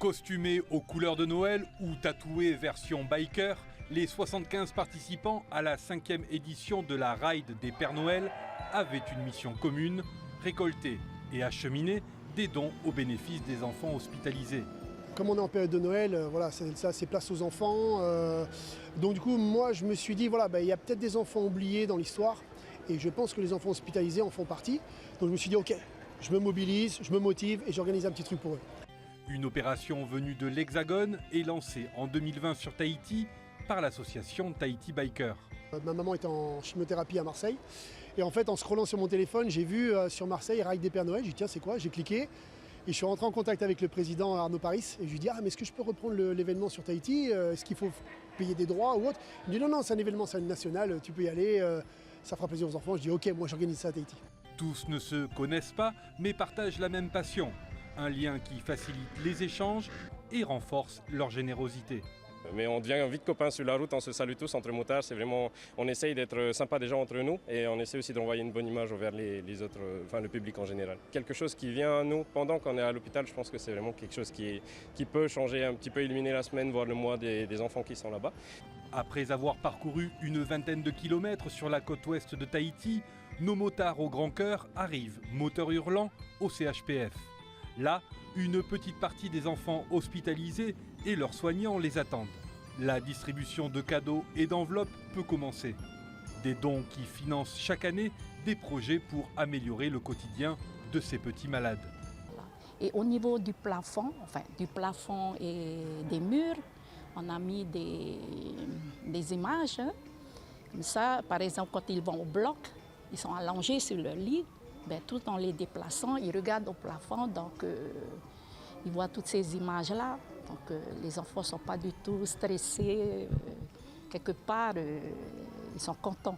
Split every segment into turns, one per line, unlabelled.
Costumés aux couleurs de Noël ou tatoués version biker, les 75 participants à la 5e édition de la Ride des Pères Noël avaient une mission commune, récolter et acheminer des dons au bénéfice des enfants hospitalisés.
Comme on est en période de Noël, voilà, c'est place aux enfants. Donc du coup, moi, je me suis dit, voilà, il y a peut-être des enfants oubliés dans l'histoire. Et je pense que les enfants hospitalisés en font partie. Donc je me suis dit, ok, je me mobilise, je me motive et j'organise un petit truc pour eux.
Une opération venue de l'Hexagone est lancée en 2020 sur Tahiti par l'association Tahiti Biker.
Ma maman est en chimiothérapie à Marseille. Et en fait, en scrollant sur mon téléphone, j'ai vu sur Marseille Ride des Pères Noël. J'ai dit, tiens, c'est quoi? J'ai cliqué. Et je suis rentré en contact avec le président Arnaud Paris. Et je lui ai dit, mais est-ce que je peux reprendre l'événement sur Tahiti? Est-ce qu'il faut payer des droits ou autre? Il me dit, non, c'est un événement, c'est national, tu peux y aller. Ça fera plaisir aux enfants. Je dis, ok, moi j'organise ça à Tahiti.
Tous ne se connaissent pas, mais partagent la même passion. Un lien qui facilite les échanges et renforce leur générosité.
Mais on devient vite copains sur la route, on se salue tous entre motards, c'est vraiment, on essaye d'être sympa déjà entre nous et on essaie aussi d'envoyer une bonne image vers les autres, enfin le public en général. Quelque chose qui vient à nous pendant qu'on est à l'hôpital, je pense que c'est vraiment quelque chose qui peut changer un petit peu, illuminer la semaine, voire le mois des enfants qui sont là-bas.
Après avoir parcouru une vingtaine de kilomètres sur la côte ouest de Tahiti, nos motards au grand cœur arrivent, moteur hurlant, au CHPF. Là, une petite partie des enfants hospitalisés et leurs soignants les attendent. La distribution de cadeaux et d'enveloppes peut commencer. Des dons qui financent chaque année des projets pour améliorer le quotidien de ces petits malades.
Et au niveau du plafond et des murs, on a mis des images. Comme ça, par exemple, quand ils vont au bloc, ils sont allongés sur leur lit. Tout en les déplaçant, ils regardent au plafond, donc ils voient toutes ces images-là. Donc les enfants ne sont pas du tout stressés. Quelque part, ils sont contents.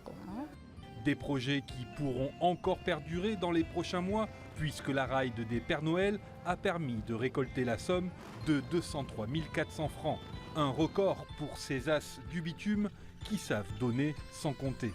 Des projets qui pourront encore perdurer dans les prochains mois, puisque la Ride des Pères Noël a permis de récolter la somme de 203 400 francs. Un record pour ces as du bitume qui savent donner sans compter.